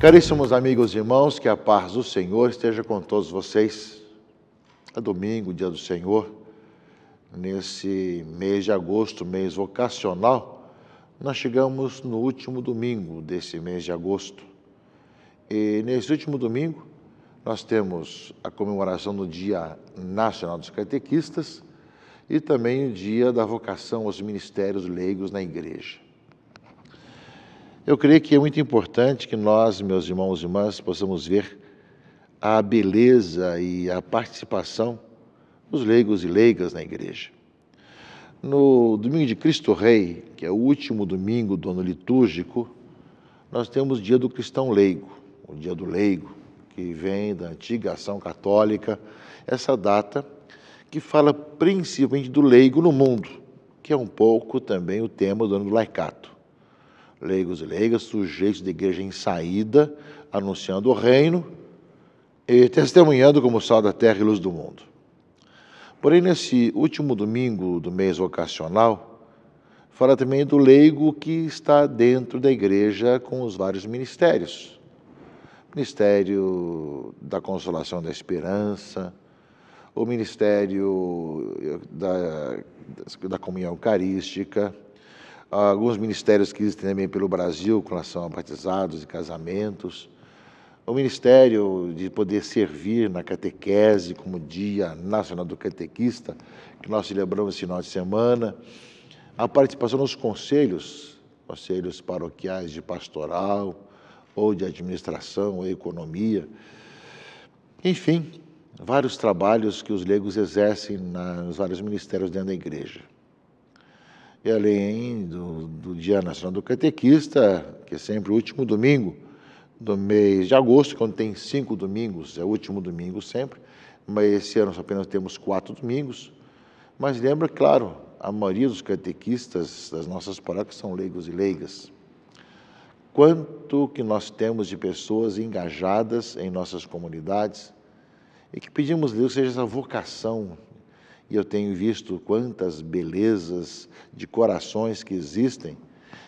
Caríssimos amigos e irmãos, que a paz do Senhor esteja com todos vocês. É domingo, dia do Senhor, nesse mês de agosto, mês vocacional, nós chegamos no último domingo desse mês de agosto. E nesse último domingo, nós temos a comemoração do Dia Nacional dos Catequistas e também o Dia da Vocação aos Ministérios Leigos na Igreja. Eu creio que é muito importante que nós, meus irmãos e irmãs, possamos ver a beleza e a participação dos leigos e leigas na igreja. No domingo de Cristo Rei, que é o último domingo do ano litúrgico, nós temos o Dia do Cristão Leigo, o Dia do Leigo, que vem da antiga ação católica, essa data que fala principalmente do leigo no mundo, que é um pouco também o tema do ano do laicato. Leigos e leigas, sujeitos da igreja em saída, anunciando o reino e testemunhando como sal da terra e luz do mundo. Porém, nesse último domingo do mês vocacional, fala também do leigo que está dentro da igreja com os vários ministérios. Ministério da Consolação da Esperança, o Ministério da Comunhão Eucarística, alguns ministérios que existem também pelo Brasil, com relação a batizados e casamentos, o ministério de poder servir na catequese, como Dia Nacional do Catequista, que nós celebramos esse final de semana, a participação nos conselhos paroquiais de pastoral, ou de administração, ou economia, enfim, vários trabalhos que os leigos exercem nos vários ministérios dentro da igreja. E além do Dia Nacional do Catequista, que é sempre o último domingo do mês de agosto, quando tem 5 domingos, é o último domingo sempre, mas esse ano apenas temos 4 domingos. Mas lembra, claro, a maioria dos catequistas das nossas paróquias são leigos e leigas. Quanto que nós temos de pessoas engajadas em nossas comunidades e que pedimos a Deus seja essa vocação. E eu tenho visto quantas belezas de corações que existem,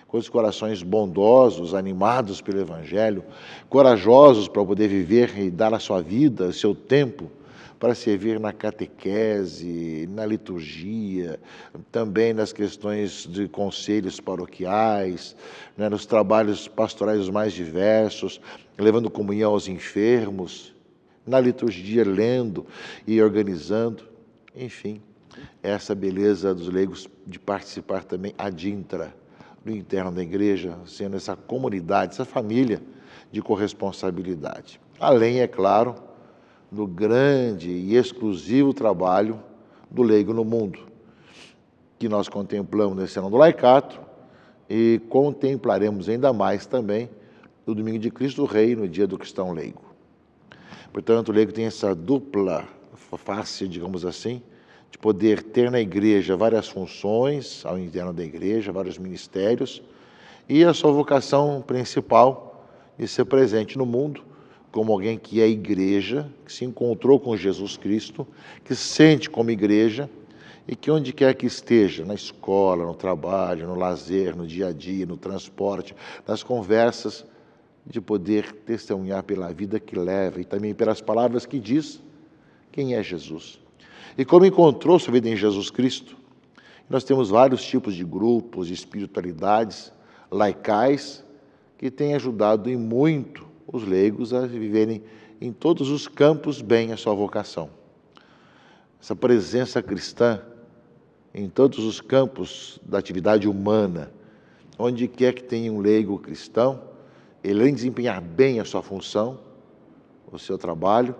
quantos corações bondosos, animados pelo Evangelho, corajosos para poder viver e dar a sua vida, o seu tempo, para servir na catequese, na liturgia, também nas questões de conselhos paroquiais, né, nos trabalhos pastorais os mais diversos, levando comunhão aos enfermos, na liturgia lendo e organizando. Enfim, essa beleza dos leigos de participar também ad intra, no interno da igreja, sendo essa comunidade, essa família de corresponsabilidade. Além, é claro, do grande e exclusivo trabalho do leigo no mundo, que nós contemplamos nesse ano do laicato e contemplaremos ainda mais também no domingo de Cristo Rei, no dia do cristão leigo. Portanto, o leigo tem essa dupla face, digamos assim, de poder ter na igreja várias funções ao interno da igreja, vários ministérios, e a sua vocação principal de ser presente no mundo como alguém que é igreja, que se encontrou com Jesus Cristo, que se sente como igreja e que onde quer que esteja, na escola, no trabalho, no lazer, no dia a dia, no transporte, nas conversas, de poder testemunhar pela vida que leva e também pelas palavras que diz quem é Jesus. E como encontrou sua vida em Jesus Cristo. Nós temos vários tipos de grupos, de espiritualidades laicais que têm ajudado em muito os leigos a viverem em todos os campos bem a sua vocação. Essa presença cristã em todos os campos da atividade humana, onde quer que tenha um leigo cristão, ele, além de desempenhar bem a sua função, o seu trabalho,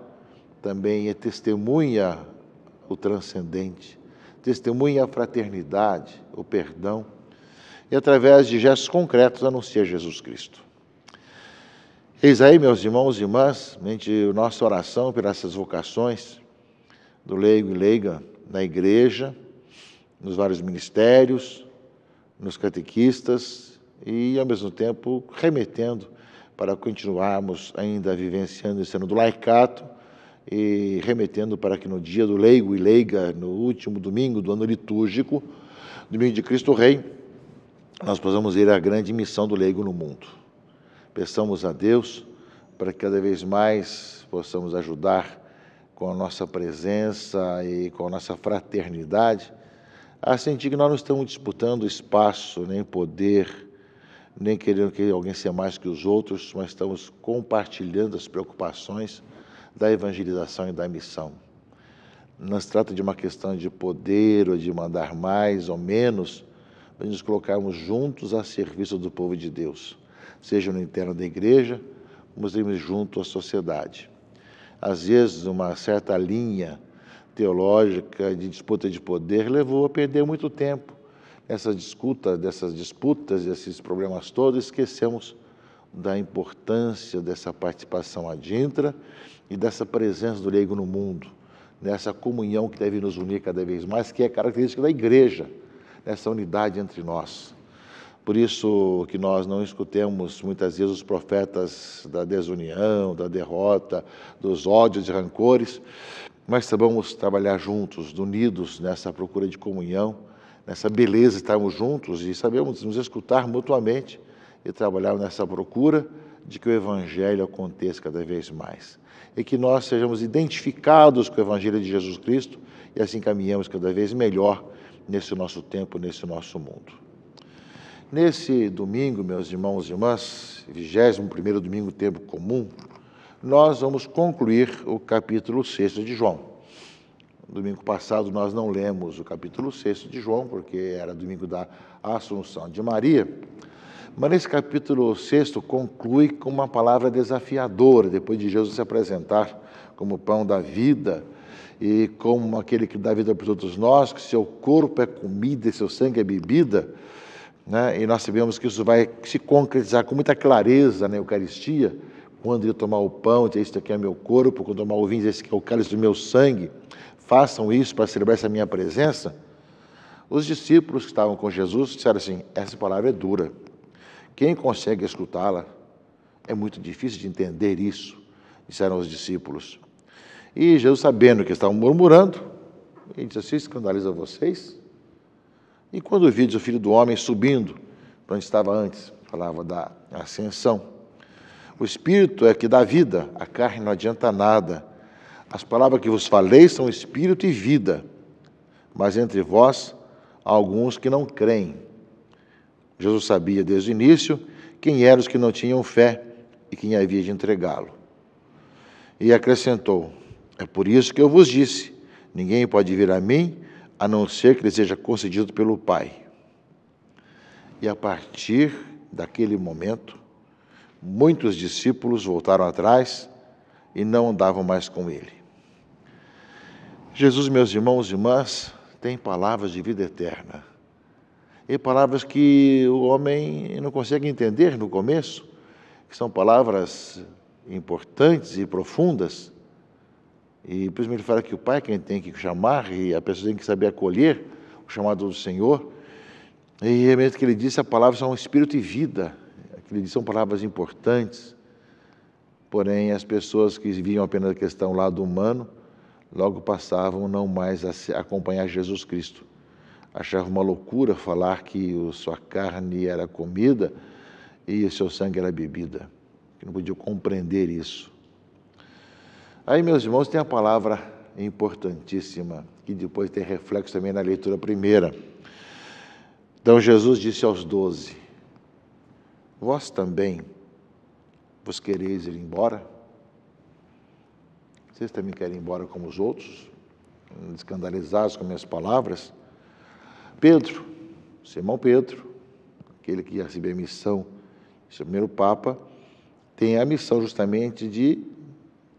também testemunha o transcendente, testemunha a fraternidade, o perdão, e através de gestos concretos anuncia Jesus Cristo. Eis aí, meus irmãos e irmãs, a nossa oração por essas vocações do leigo e leiga na igreja, nos vários ministérios, nos catequistas e, ao mesmo tempo, remetendo para continuarmos ainda vivenciando esse ano do laicato e remetendo para que no dia do leigo e leiga, no último domingo do ano litúrgico, domingo de Cristo Rei, nós possamos ir à grande missão do leigo no mundo. Peçamos a Deus para que cada vez mais possamos ajudar com a nossa presença e com a nossa fraternidade, a sentir que nós não estamos disputando espaço, nem poder, nem querendo que alguém seja mais que os outros, mas estamos compartilhando as preocupações da evangelização e da missão. Não se trata de uma questão de poder ou de mandar mais ou menos, mas nos colocarmos juntos a serviço do povo de Deus, seja no interno da igreja, como estamos junto à sociedade. Às vezes, uma certa linha teológica de disputa de poder levou a perder muito tempo nessas disputas, esses problemas todos, esquecemos da importância dessa participação adintra e dessa presença do leigo no mundo, nessa comunhão que deve nos unir cada vez mais, que é característica da igreja, nessa unidade entre nós. Por isso que nós não escutemos muitas vezes os profetas da desunião, da derrota, dos ódios e rancores, mas sabemos trabalhar juntos, unidos nessa procura de comunhão, nessa beleza de estarmos juntos e sabemos nos escutar mutuamente e trabalhar nessa procura de que o Evangelho aconteça cada vez mais. E que nós sejamos identificados com o Evangelho de Jesus Cristo e assim caminhamos cada vez melhor nesse nosso tempo, nesse nosso mundo. Nesse domingo, meus irmãos e irmãs, 21º domingo, tempo comum, nós vamos concluir o capítulo 6 de João. Domingo passado nós não lemos o capítulo 6 de João, porque era domingo da Assunção de Maria, mas nesse capítulo 6 conclui com uma palavra desafiadora, depois de Jesus se apresentar como pão da vida e como aquele que dá vida para todos nós, que seu corpo é comida e seu sangue é bebida, né? E nós sabemos que isso vai se concretizar com muita clareza na Eucaristia, quando ele tomar o pão, dizer, este aqui é meu corpo, quando tomar o vinho, dizer, este aqui é o cálice do meu sangue, façam isso para celebrar essa minha presença. Os discípulos que estavam com Jesus disseram assim, essa palavra é dura, quem consegue escutá-la? É muito difícil de entender isso, disseram os discípulos. E Jesus, sabendo que estavam murmurando, ele disse assim, escandaliza vocês? E quando vides o Filho do Homem subindo, para onde estava antes, falava da ascensão. O Espírito é que dá vida, a carne não adianta nada. As palavras que vos falei são Espírito e vida, mas entre vós há alguns que não creem. Jesus sabia desde o início quem eram os que não tinham fé e quem havia de entregá-lo. E acrescentou, é por isso que eu vos disse, ninguém pode vir a mim, a não ser que lhe seja concedido pelo Pai. E a partir daquele momento, muitos discípulos voltaram atrás e não andavam mais com ele. Jesus, meus irmãos e irmãs, tem palavras de vida eterna. E palavras que o homem não consegue entender no começo, que são palavras importantes e profundas. E por isso ele fala que o Pai é quem tem que chamar e a pessoa tem que saber acolher o chamado do Senhor. E realmente que ele disse, a palavra são espírito e vida. Que ele disse, são palavras importantes. Porém, as pessoas que viam apenas a questão do lado humano, logo passavam não mais a acompanhar Jesus Cristo. Achavam uma loucura falar que a sua carne era comida e o seu sangue era bebida. Que não podiam compreender isso. Aí, meus irmãos, tem a palavra importantíssima, que depois tem reflexo também na leitura primeira. Então, Jesus disse aos 12, vós também vos quereis ir embora? Vocês também querem ir embora como os outros? Escandalizados com minhas palavras? Pedro, Simão Pedro, aquele que recebeu a missão, esse primeiro Papa, tem a missão justamente de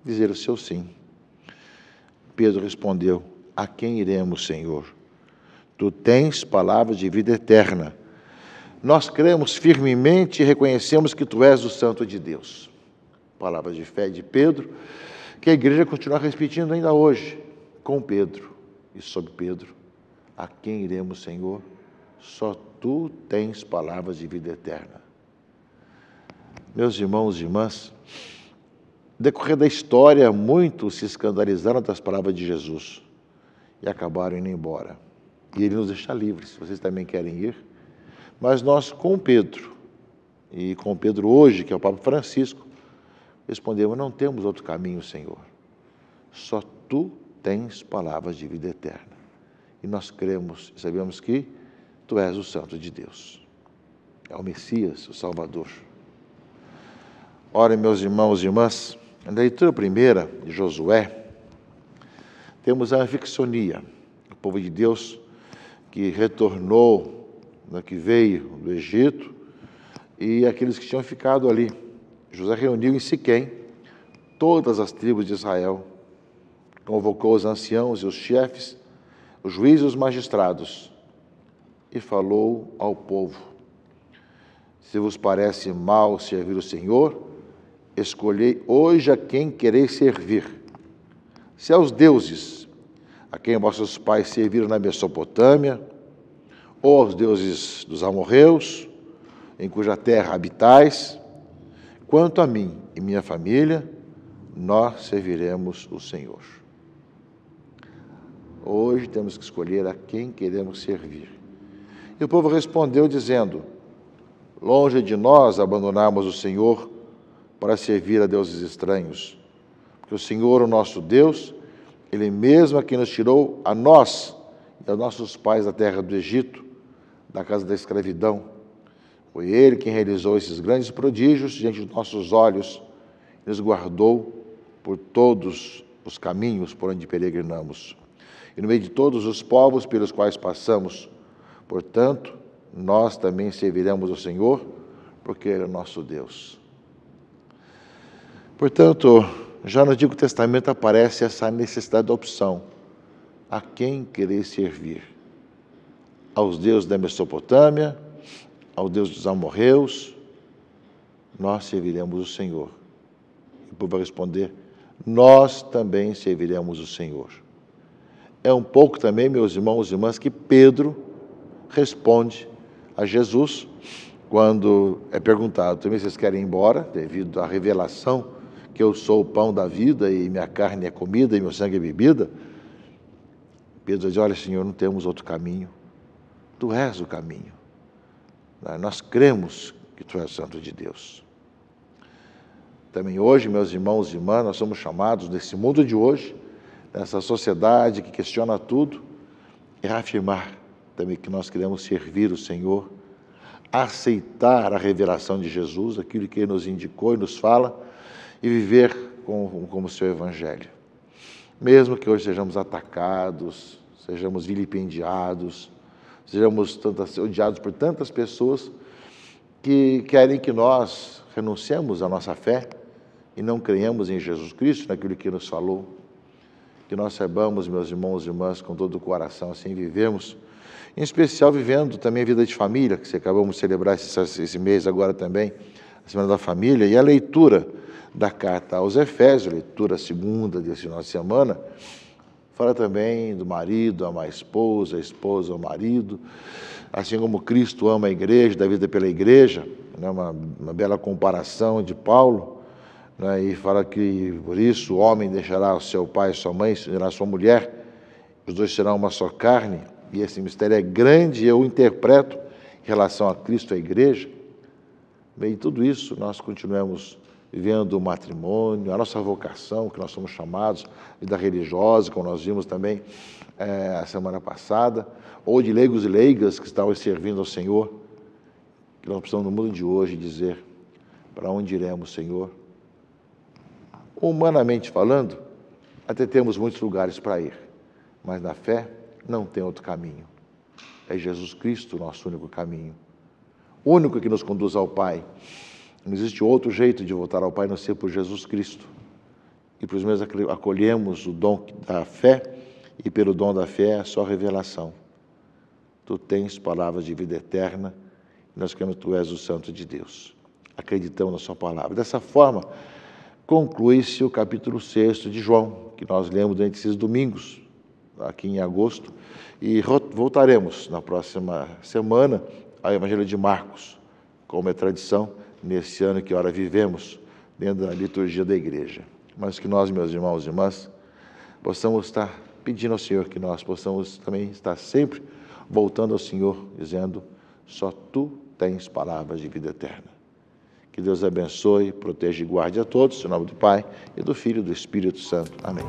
dizer o seu sim. Pedro respondeu, a quem iremos, Senhor? Tu tens palavras de vida eterna. Nós cremos firmemente e reconhecemos que Tu és o Santo de Deus. Palavras de fé de Pedro, que a igreja continua repetindo ainda hoje, com Pedro e sobre Pedro. A quem iremos, Senhor? Só Tu tens palavras de vida eterna. Meus irmãos e irmãs, no decorrer da história, muitos se escandalizaram das palavras de Jesus e acabaram indo embora. E Ele nos deixa livres, se vocês também querem ir. Mas nós, com Pedro, e com Pedro hoje, que é o Papa Francisco, respondemos: não temos outro caminho, Senhor. Só Tu tens palavras de vida eterna. E nós cremos e sabemos que Tu és o Santo de Deus. É o Messias, o Salvador. Ora, meus irmãos e irmãs, na leitura primeira de Josué, temos a anfixonia, o povo de Deus que retornou, que veio do Egito, e aqueles que tinham ficado ali. José reuniu em Siquém todas as tribos de Israel, convocou os anciãos e os chefes, os juízes e os magistrados, e falou ao povo: se vos parece mal servir o Senhor, escolhei hoje a quem quereis servir. Se aos deuses a quem vossos pais serviram na Mesopotâmia, ou aos deuses dos amorreus, em cuja terra habitais, quanto a mim e minha família, nós serviremos o Senhor. Hoje temos que escolher a quem queremos servir. E o povo respondeu dizendo: longe de nós abandonarmos o Senhor para servir a deuses estranhos, porque o Senhor, o nosso Deus, Ele mesmo é quem nos tirou a nós e aos nossos pais da terra do Egito, da casa da escravidão. Foi Ele quem realizou esses grandes prodígios diante dos nossos olhos e nos guardou por todos os caminhos por onde peregrinamos e no meio de todos os povos pelos quais passamos. Portanto, nós também serviremos o Senhor, porque Ele é nosso Deus. Portanto, já no Antigo Testamento aparece essa necessidade da opção. A quem querer servir? Aos deuses da Mesopotâmia, ao Deus dos amorreus, nós serviremos o Senhor. E o povo vai responder: nós também serviremos o Senhor. É um pouco também, meus irmãos e irmãs, que Pedro responde a Jesus quando é perguntado: também vocês querem ir embora, devido à revelação que eu sou o pão da vida e minha carne é comida e meu sangue é bebida? Pedro diz: olha, Senhor, não temos outro caminho, Tu és o caminho. Nós cremos que Tu és o Santo de Deus. Também hoje, meus irmãos e irmãs, nós somos chamados nesse mundo de hoje, nessa sociedade que questiona tudo, é afirmar também que nós queremos servir o Senhor, aceitar a revelação de Jesus, aquilo que Ele nos indicou e nos fala, e viver como o seu Evangelho. Mesmo que hoje sejamos atacados, sejamos vilipendiados, sejamos odiados por tantas pessoas que querem que nós renunciemos à nossa fé e não creiamos em Jesus Cristo, naquilo que nos falou, que nós saibamos, meus irmãos e irmãs, com todo o coração, assim vivemos, em especial vivendo também a vida de família, que acabamos de celebrar esse mês agora também, a Semana da Família, e a leitura da carta aos Efésios, leitura segunda desse final de semana, fala também do marido amar a esposa ao marido, assim como Cristo ama a igreja, dá vida pela igreja, né, uma bela comparação de Paulo, né, e fala que, por isso, o homem deixará o seu pai e sua mãe, se unirá a sua mulher, os dois serão uma só carne, e esse mistério é grande, e eu o interpreto em relação a Cristo e a igreja. Bem, tudo isso nós continuamos vivendo o matrimônio, a nossa vocação, que nós somos chamados, vida religiosa, como nós vimos também a semana passada, ou de leigos e leigas que estavam servindo ao Senhor, que nós precisamos no mundo de hoje dizer: para onde iremos, Senhor? Humanamente falando, até temos muitos lugares para ir, mas na fé não tem outro caminho. É Jesus Cristo o nosso único caminho, o único que nos conduz ao Pai. Não existe outro jeito de voltar ao Pai a não ser por Jesus Cristo. E por isso mesmo acolhemos o dom da fé, e pelo dom da fé é só revelação. Tu tens palavras de vida eterna, e nós queremos que Tu és o Santo de Deus. Acreditamos na Sua palavra. Dessa forma, conclui-se o capítulo 6 de João, que nós lemos durante esses domingos, aqui em agosto, e voltaremos na próxima semana ao Evangelho de Marcos, como é tradição, nesse ano que ora vivemos, dentro da liturgia da igreja. Mas que nós, meus irmãos e irmãs, possamos estar pedindo ao Senhor, que nós possamos também estar sempre voltando ao Senhor, dizendo: só Tu tens palavras de vida eterna. Que Deus abençoe, proteja e guarde a todos, em nome do Pai, e do Filho e do Espírito Santo. Amém.